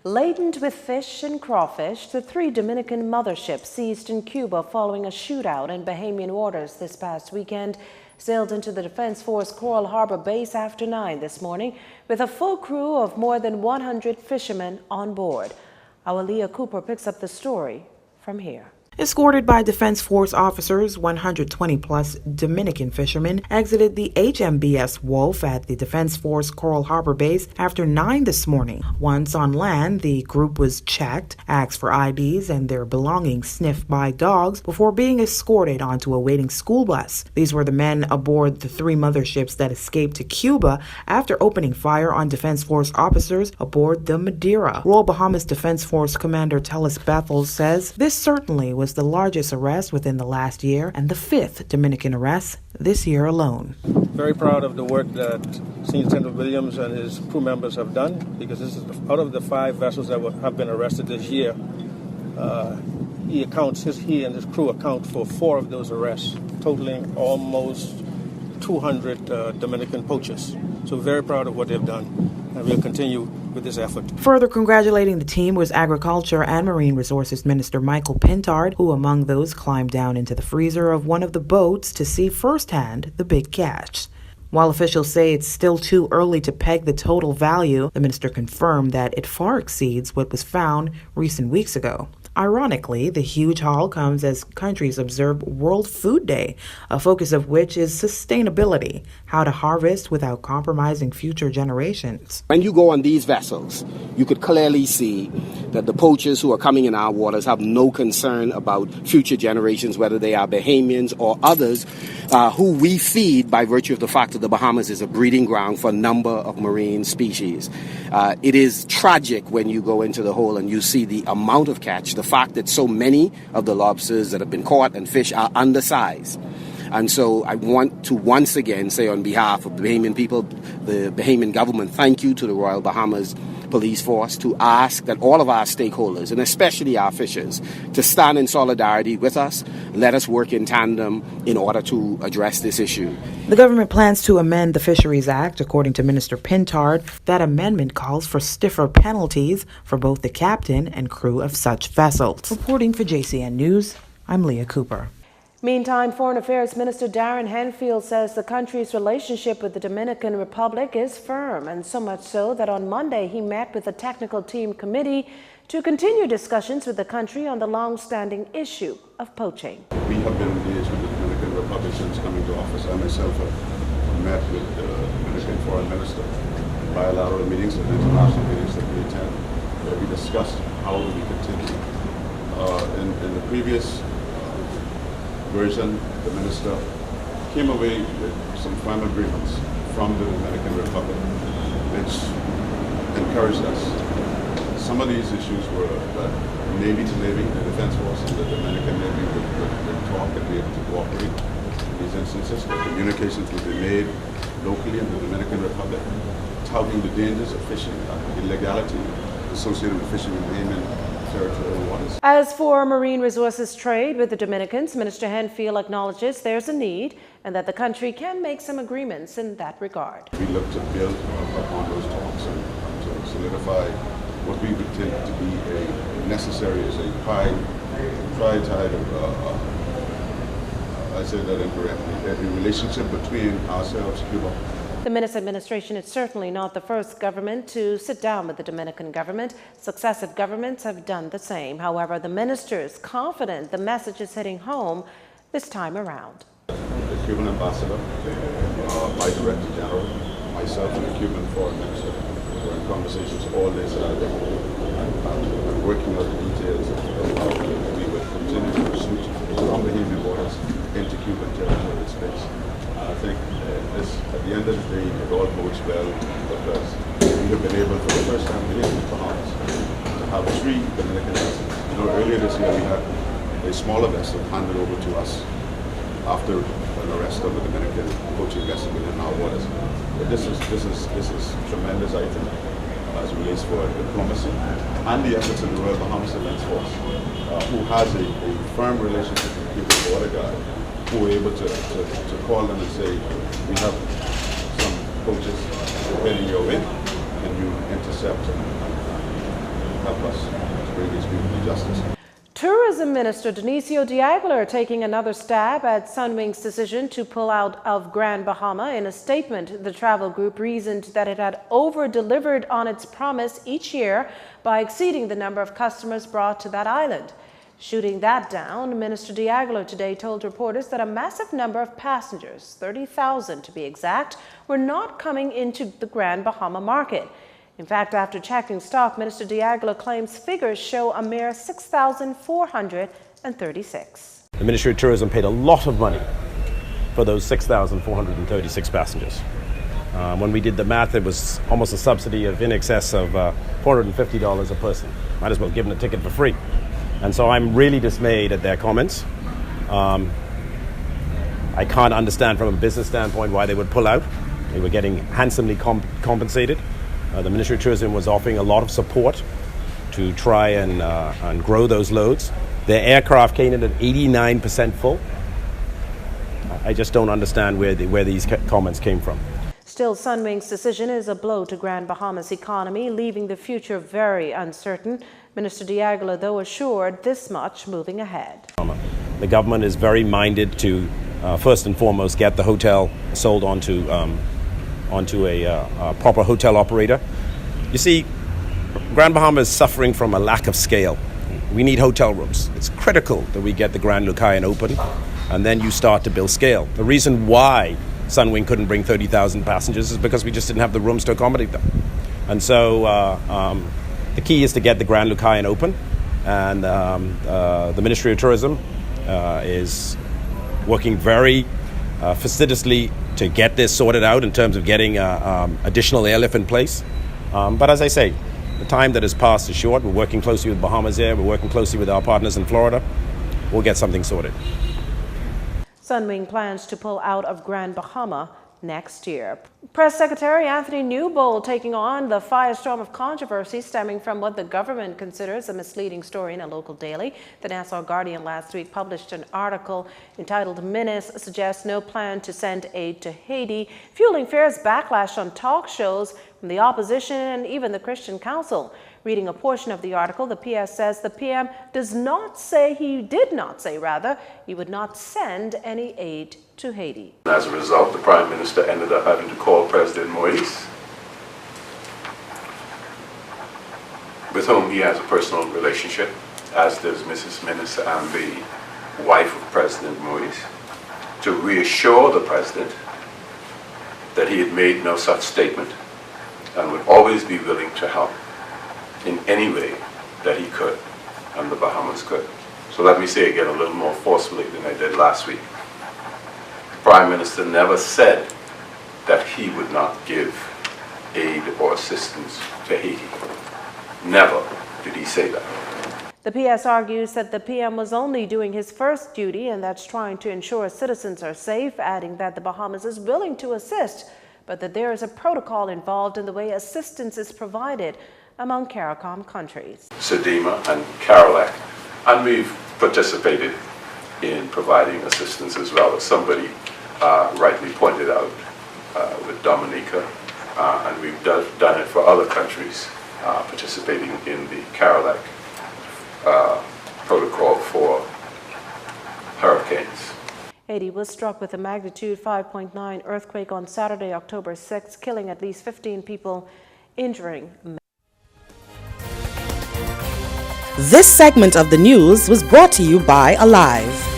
Laden with fish and crawfish, the 3 Dominican motherships seized in Cuba following a shootout in Bahamian waters this past weekend sailed into the Defense Force Coral Harbor base after 9 this morning with a full crew of more than 100 fishermen on board. Our Leah Cooper picks up the story from here. Escorted by Defense Force officers, 120-plus Dominican fishermen exited the HMBS Wolf at the Defense Force Coral Harbor base after 9 this morning. Once on land, the group was checked, asked for IDs, and their belongings sniffed by dogs before being escorted onto a waiting school bus. These were the men aboard the 3 motherships that escaped to Cuba after opening fire on Defense Force officers aboard the Madeira. Royal Bahamas Defense Force Commander Tellis Bethel says this certainly was the largest arrest within the last year and the 5th Dominican arrest this year alone. Very proud of the work that Senior Lieutenant Williams and his crew members have done, because this is out of the 5 vessels that have been arrested this year. He and his crew account for 4 of those arrests, totaling almost 200 Dominican poachers. So very proud of what they've done, and we'll continue with this effort. Further congratulating the team was Agriculture and Marine Resources Minister Michael Pintard, who among those climbed down into the freezer of one of the boats to see firsthand the big catch. While officials say it's still too early to peg the total value, the minister confirmed that it far exceeds what was found recent weeks ago. Ironically, the huge haul comes as countries observe World Food Day, a focus of which is sustainability, how to harvest without compromising future generations. When you go on these vessels, you could clearly see that the poachers who are coming in our waters have no concern about future generations, whether they are Bahamians or others, who we feed by virtue of the fact that the Bahamas is a breeding ground for a number of marine species. It is tragic when you go into the hole and you see the amount of catch, the fact that so many of the lobsters that have been caught and fish are undersized. And so I want to once again say on behalf of the Bahamian people, the Bahamian government, thank you to the Royal Bahamas Police Force, to ask that all of our stakeholders, and especially our fishers, to stand in solidarity with us. Let us work in tandem in order to address this issue. The government plans to amend the Fisheries Act, according to Minister Pintard. That amendment calls for stiffer penalties for both the captain and crew of such vessels. Reporting for JCN News, I'm Leah Cooper. Meantime, Foreign Affairs Minister Darren Hanfield says the country's relationship with the Dominican Republic is firm, and so much so that on Monday he met with a technical team committee to continue discussions with the country on the long-standing issue of poaching. We have been engaged with the Dominican Republic since coming to office. I myself have met with the Dominican Foreign Minister in bilateral meetings and international meetings that we attend, where we discussed how we continue. In the previous version, the minister came away with some firm agreements from the Dominican Republic, which encouraged us. Some of these issues were that Navy to Navy, the Defense Force and the Dominican Navy would talk and be able to cooperate in these instances. The communications would be made locally in the Dominican Republic, touting the dangers of fishing, illegality associated with fishing in Bahamian territorial waters. As for marine resources trade with the Dominicans, Minister Hanfield acknowledges there's a need and that the country can make some agreements in that regard. We look to build upon those talks and to solidify what we would think to be necessary as a tripartite I said that incorrectly, a relationship between ourselves, Cuba. The Minnis administration is certainly not the first government to sit down with the Dominican government. Successive governments have done the same. However, the minister is confident the message is hitting home this time around. The Cuban ambassador, my director general, myself and the Cuban foreign minister were in conversations all day Saturday and working out the details of how we would continue to pursue from Bahamian waters into Cuban territorial space. I think at the end of the day, it all bodes well because we have been able, for the first time in the Bahamas, to have 3 Dominican vessels. You know, earlier this year we had a smaller vessel handed over to us after an arrest of a Dominican poaching vessel within our waters. But this is tremendous, I think, as it relates for diplomacy and the efforts of the Royal Bahamas Defense Force, who has a firm relationship with the Cuban border guard, who were able to call them and say, we have some poachers heading your way, can you intercept and help us to bring these people to justice. Tourism Minister Dionisio Diagler taking another stab at Sunwing's decision to pull out of Grand Bahama. In a statement, the travel group reasoned that it had over-delivered on its promise each year by exceeding the number of customers brought to that island. Shooting that down, Minister Diagler today told reporters that a massive number of passengers, 30,000 to be exact, were not coming into the Grand Bahama market. In fact, after checking stock, Minister Diagler claims figures show a mere 6,436. The Ministry of Tourism paid a lot of money for those 6,436 passengers. When we did the math, it was almost a subsidy of in excess of $450 a person. Might as well give them a ticket for free. And so I'm really dismayed at their comments. I can't understand from a business standpoint why they would pull out. They were getting handsomely compensated. The Ministry of Tourism was offering a lot of support to try and grow those loads. Their aircraft came in at 89% full. I just don't understand where these comments came from. Still, Sunwing's decision is a blow to Grand Bahama's economy, leaving the future very uncertain. Minister Diagler, though, assured this much moving ahead. The government is very minded to, first and foremost, get the hotel sold onto a proper hotel operator. You see, Grand Bahama is suffering from a lack of scale. We need hotel rooms. It's critical that we get the Grand Lucayan open, and then you start to build scale. The reason why Sunwing couldn't bring 30,000 passengers is because we just didn't have the rooms to accommodate them. And so the key is to get the Grand Lucayan open, and the Ministry of Tourism is working very fastidiously to get this sorted out in terms of getting additional airlift in place. But as I say, the time that has passed is short. We're working closely with Bahamas Air. We're working closely with our partners in Florida. We'll get something sorted. Sunwing plans to pull out of Grand Bahama next year. Press Secretary Anthony Newbold taking on the firestorm of controversy stemming from what the government considers a misleading story in a local daily. The Nassau Guardian last week published an article entitled "Menace Suggests No Plan to Send Aid to Haiti," fueling fierce backlash on talk shows from the opposition and even the Christian Council. Reading a portion of the article, the PS says the PM did not say he would not send any aid to Haiti. As a result, the Prime Minister ended up having to call President Moise, with whom he has a personal relationship, as does Mrs. Menace and the wife of President Moise, to reassure the President that he had made no such statement and would always be willing to help in any way that he could and the Bahamas could. So let me say again a little more forcefully than I did last week. The Prime Minister never said that he would not give aid or assistance to Haiti. Never did he say that. The PS argues that the PM was only doing his first duty, and that's trying to ensure citizens are safe, adding that the Bahamas is willing to assist, but that there is a protocol involved in the way assistance is provided among CARICOM countries. Sedema and Carilac, and we've participated in providing assistance as well, as somebody rightly pointed out with Dominica, and we've done it for other countries participating in the Carilac protocol for hurricanes. Haiti was struck with a magnitude 5.9 earthquake on Saturday, October 6, killing at least 15 people, injuring. This segment of the news was brought to you by Alive.